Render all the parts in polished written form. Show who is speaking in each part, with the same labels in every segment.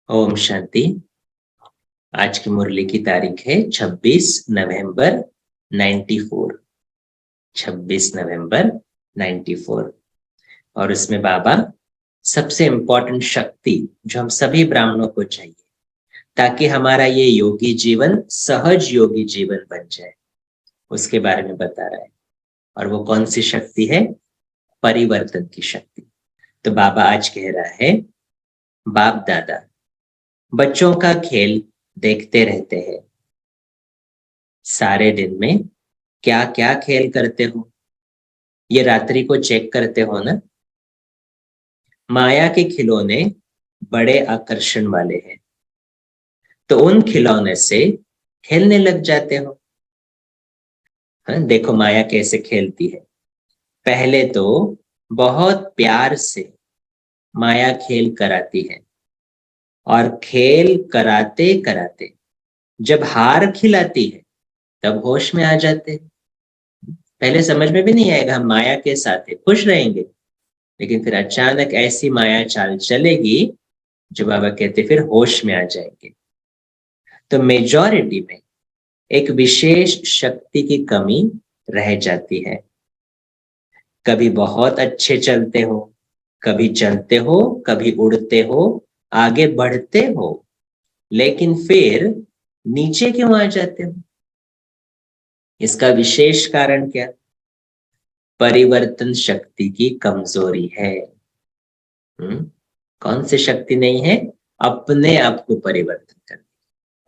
Speaker 1: ओम शांति। आज की मुरली की तारीख है 26 नवंबर 94। 26 नवंबर 94। और उसमें बाबा सबसे इंपॉर्टेंट शक्ति जो हम सभी ब्राह्मणों को चाहिए ताकि हमारा ये योगी जीवन सहज योगी जीवन बन जाए, उसके बारे में बता रहा है। और वो कौन सी शक्ति है? परिवर्तन की शक्ति। तो बाबा आज कह रहा है, बाप दादा बच्चों का खेल देखते रहते हैं, सारे दिन में क्या क्या खेल करते हो, ये रात्रि को चेक करते हो ना। माया के खिलौने बड़े आकर्षण वाले हैं, तो उन खिलौने से खेलने लग जाते हो। हाँ, देखो माया कैसे खेलती है। पहले तो बहुत प्यार से माया खेल कराती है, और खेल कराते कराते जब हार खिलाती है तब होश में आ जाते हैं। पहले समझ में भी नहीं आएगा, हम माया के साथ है, खुश रहेंगे, लेकिन फिर अचानक ऐसी माया चाल चलेगी जो बाबा कहते फिर होश में आ जाएंगे। तो मेजॉरिटी में एक विशेष शक्ति की कमी रह जाती है। कभी बहुत अच्छे चलते हो, कभी चलते हो, कभी उड़ते हो, आगे बढ़ते हो, लेकिन फिर नीचे क्यों आ जाते हो? इसका विशेष कारण क्या? परिवर्तन शक्ति की कमजोरी है। कौन सी शक्ति नहीं है? अपने आप को परिवर्तन करना।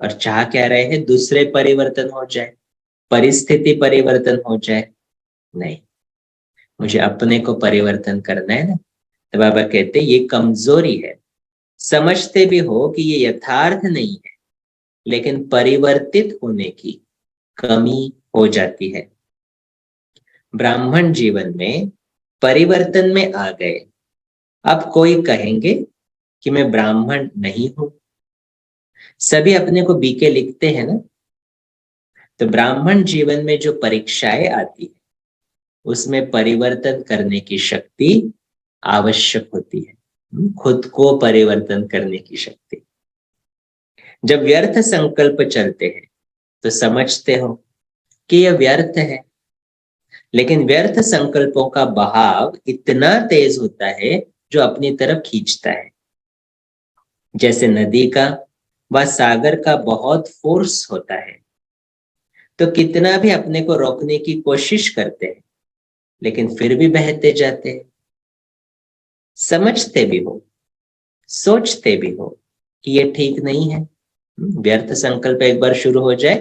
Speaker 1: और चाह क्या रहे हैं? दूसरे परिवर्तन हो जाए, परिस्थिति परिवर्तन हो जाए। नहीं, मुझे अपने को परिवर्तन करना है ना। तो बाबा कहते ये कमजोरी है। समझते भी हो कि ये यथार्थ नहीं है, लेकिन परिवर्तित होने की कमी हो जाती है। ब्राह्मण जीवन में परिवर्तन में आ गए। अब कोई कहेंगे कि मैं ब्राह्मण नहीं हूं। सभी अपने को बीके लिखते हैं ना। तो ब्राह्मण जीवन में जो परीक्षाएं आती है उसमें परिवर्तन करने की शक्ति आवश्यक होती है, खुद को परिवर्तन करने की शक्ति। जब व्यर्थ संकल्प चलते हैं तो समझते हो कि यह व्यर्थ है, लेकिन व्यर्थ संकल्पों का बहाव इतना तेज होता है जो अपनी तरफ खींचता है। जैसे नदी का व सागर का बहुत फोर्स होता है, तो कितना भी अपने को रोकने की कोशिश करते हैं लेकिन फिर भी बहते जाते हैं। समझते भी हो, सोचते भी हो कि ये ठीक नहीं है। व्यर्थ संकल्प एक बार शुरू हो जाए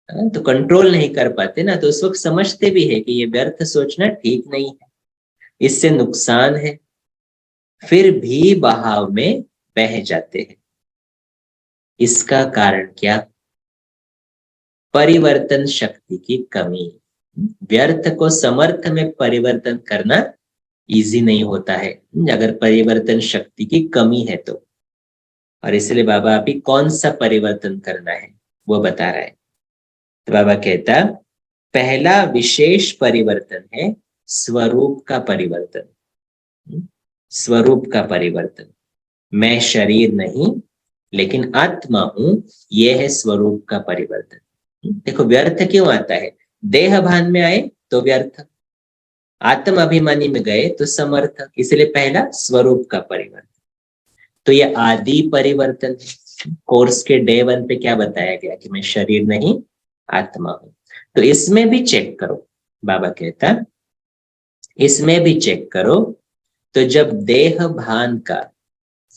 Speaker 1: तो कंट्रोल नहीं कर पाते ना, तो उस वक्त समझते भी है कि ये व्यर्थ सोचना ठीक नहीं है, इससे नुकसान है, फिर भी बहाव में बह जाते हैं। इसका कारण क्या? परिवर्तन शक्ति की कमी। व्यर्थ को समर्थ में परिवर्तन करना इजी नहीं होता है अगर परिवर्तन शक्ति की कमी है तो। और इसलिए बाबा अभी कौन सा परिवर्तन करना है वो बता रहा है। तो बाबा कहता पहला विशेष परिवर्तन है स्वरूप का परिवर्तन। स्वरूप का परिवर्तन। मैं शरीर नहीं लेकिन आत्मा हूं, यह है स्वरूप का परिवर्तन। देखो व्यर्थ क्यों आता है? देह भान में आए तो व्यर्थ, आत्म अभिमानी में गए तो समर्थ। इसलिए पहला स्वरूप का परिवर्तन। तो ये आदि परिवर्तन। कोर्स के डे 1 पे क्या बताया गया कि मैं शरीर नहीं आत्मा हूं। तो इसमें भी चेक करो, बाबा कहता इसमें भी चेक करो। तो जब देह भान का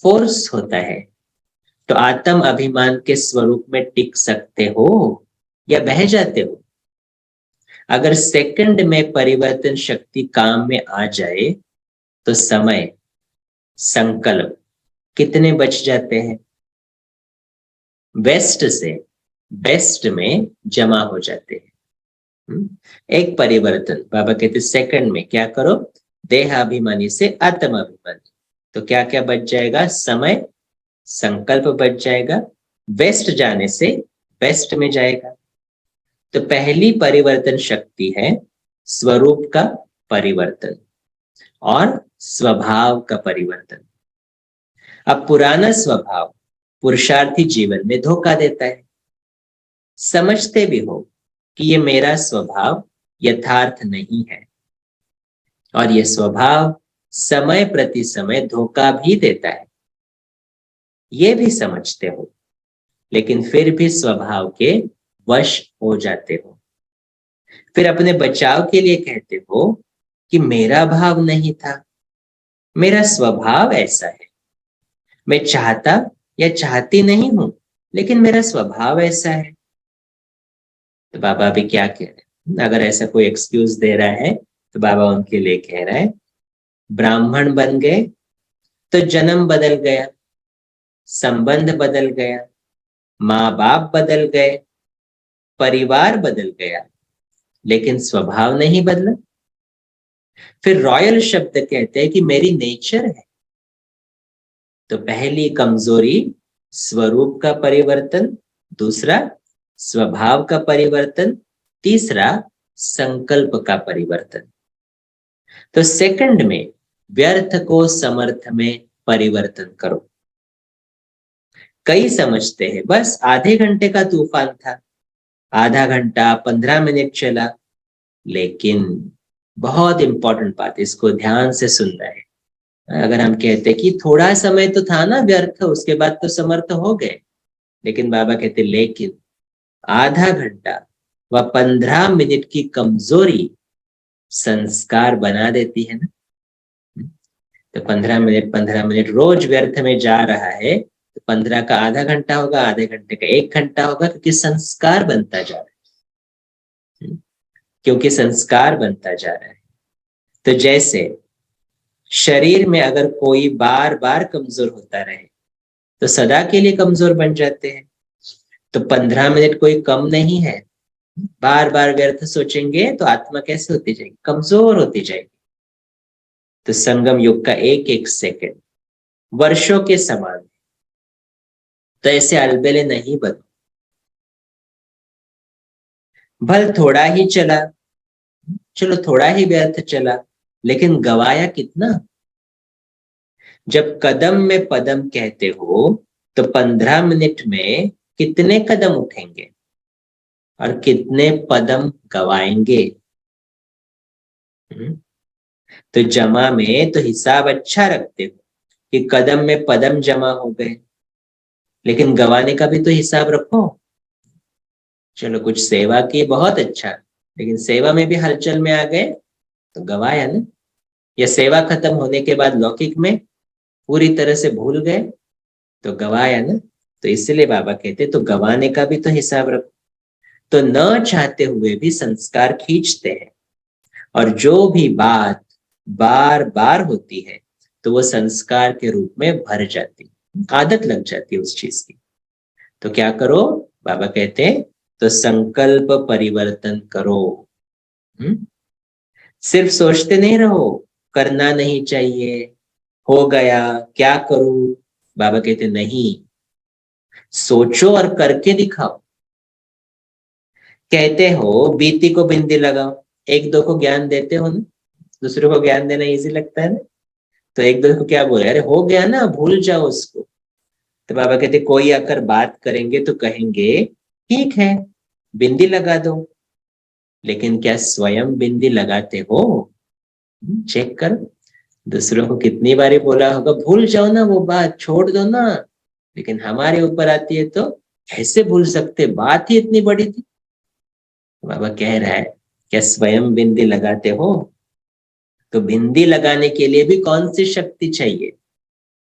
Speaker 1: फोर्स होता है तो आत्म अभिमान के स्वरूप में टिक सकते हो या बह जाते हो? अगर सेकंड में परिवर्तन शक्ति काम में आ जाए तो समय, संकल्प कितने बच जाते हैं? वेस्ट से बेस्ट में जमा हो जाते हैं। एक परिवर्तन बाबा कहते सेकंड में क्या करो? देहाभिमानी से आत्म अभिमानी। तो क्या क्या बच जाएगा? समय, संकल्प बच जाएगा, वेस्ट जाने से बेस्ट में जाएगा। तो पहली परिवर्तन शक्ति है स्वरूप का परिवर्तन और स्वभाव का परिवर्तन। अब पुराना स्वभाव पुरुषार्थी जीवन में धोखा देता है। समझते भी हो कि ये मेरा स्वभाव यथार्थ नहीं है और ये स्वभाव समय प्रति समय धोखा भी देता है, ये भी समझते हो, लेकिन फिर भी स्वभाव के वश हो जाते हो। फिर अपने बचाव के लिए कहते हो कि मेरा भाव नहीं था, मेरा स्वभाव ऐसा है, मैं चाहता या चाहती नहीं हूं, लेकिन मेरा स्वभाव ऐसा है। तो बाबा अभी क्या कह रहे हैं? अगर ऐसा कोई एक्सक्यूज दे रहा है तो बाबा उनके लिए कह रहा है, ब्राह्मण बन गए तो जन्म बदल गया, संबंध बदल गया, माँ बाप बदल गए, परिवार बदल गया, लेकिन स्वभाव नहीं बदला। फिर रॉयल शब्द कहते हैं कि मेरी नेचर है। तो पहली कमजोरी स्वरूप का परिवर्तन, दूसरा स्वभाव का परिवर्तन, तीसरा संकल्प का परिवर्तन। तो सेकंड में व्यर्थ को समर्थ में परिवर्तन करो। कई समझते हैं बस आधे घंटे का तूफान था, आधा घंटा 15 मिनट चला, लेकिन बहुत इंपॉर्टेंट बात, इसको ध्यान से सुनना है। अगर हम कहते कि थोड़ा समय तो था ना व्यर्थ, उसके बाद तो समर्थ हो गए, लेकिन बाबा कहते लेकिन आधा घंटा व 15 मिनट की कमजोरी संस्कार बना देती है ना। तो 15 मिनट रोज व्यर्थ में जा रहा है, तो 15 का आधा घंटा होगा, आधे घंटे का 1 घंटा होगा, क्योंकि संस्कार बनता जा रहा है, क्योंकि संस्कार बनता जा रहा है। तो जैसे शरीर में अगर कोई बार बार कमजोर होता रहे तो सदा के लिए कमजोर बन जाते हैं। तो 15 मिनट कोई कम नहीं है। बार बार व्यर्थ सोचेंगे तो आत्मा कैसे होती जाएगी? कमजोर होती जाएगी। तो संगम युग का एक एक सेकंड वर्षों के समान। तो ऐसे अलबेले नहीं बनो। भल थोड़ा ही चला, चलो थोड़ा ही व्यर्थ चला, लेकिन गवाया कितना? जब कदम में पदम कहते हो तो 15 मिनट में कितने कदम उठेंगे और कितने पदम गवाएंगे? तो जमा में तो हिसाब अच्छा रखते हो कि कदम में पदम जमा हो गए, लेकिन गवाने का भी तो हिसाब रखो। चलो कुछ सेवा की, बहुत अच्छा, लेकिन सेवा में भी हलचल में आ गए तो गवाया ना। या सेवा खत्म होने के बाद लौकिक में पूरी तरह से भूल गए तो गवाया ना। तो इसलिए बाबा कहते तो गवाने का भी तो हिसाब रखो। तो न चाहते हुए भी संस्कार खींचते हैं, और जो भी बात बार बार होती है तो वो संस्कार के रूप में भर जाती, आदत लग जाती है उस चीज की। तो क्या करो? बाबा कहते हैं तो संकल्प परिवर्तन करो। सिर्फ सोचते नहीं रहो करना नहीं चाहिए, हो गया क्या करूं। बाबा कहते नहीं, सोचो और करके दिखाओ। कहते हो बीती को बिंदी लगाओ, एक दो को ज्ञान देते हो ना, दूसरे को ज्ञान देना इजी लगता है ना। तो एक दो को क्या बोले, अरे हो गया ना, भूल जाओ उसको। तो बाबा कहते कोई आकर बात करेंगे तो कहेंगे ठीक है बिंदी लगा दो, लेकिन क्या स्वयं बिंदी लगाते हो? चेक कर। दूसरों को कितनी बारी बोला होगा भूल जाओ ना, वो बात छोड़ दो ना, लेकिन हमारे ऊपर आती है तो कैसे भूल सकते, बात ही इतनी बड़ी थी। बाबा कह रहा है क्या स्वयं बिंदी लगाते हो? तो बिंदी लगाने के लिए भी कौन सी शक्ति चाहिए?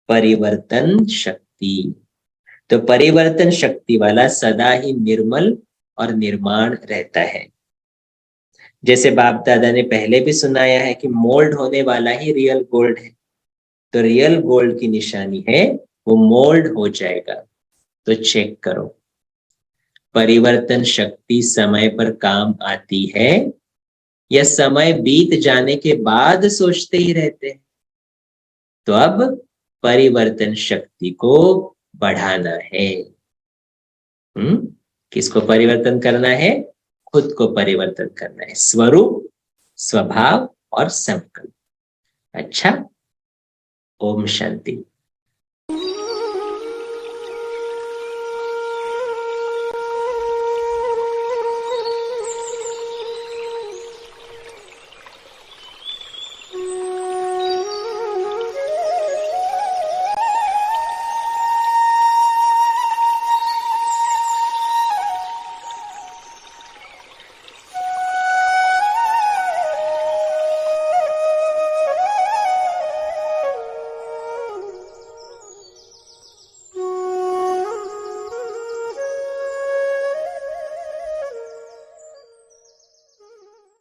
Speaker 1: परिवर्तन शक्ति। तो परिवर्तन शक्ति वाला सदा ही निर्मल और निर्माण रहता है। जैसे बाप दादा ने पहले भी सुनाया है कि मोल्ड होने वाला ही रियल गोल्ड है। तो रियल गोल्ड की निशानी है वो मोल्ड हो जाएगा। तो चेक करो, परिवर्तन शक्ति समय पर काम आती है या समय बीत जाने के बाद सोचते ही रहते हैं? तो अब परिवर्तन शक्ति को बढ़ाना है। किसको परिवर्तन करना है? खुद को परिवर्तन करना है। स्वरूप स्वभाव और संकल्प। अच्छा, ओम शांति।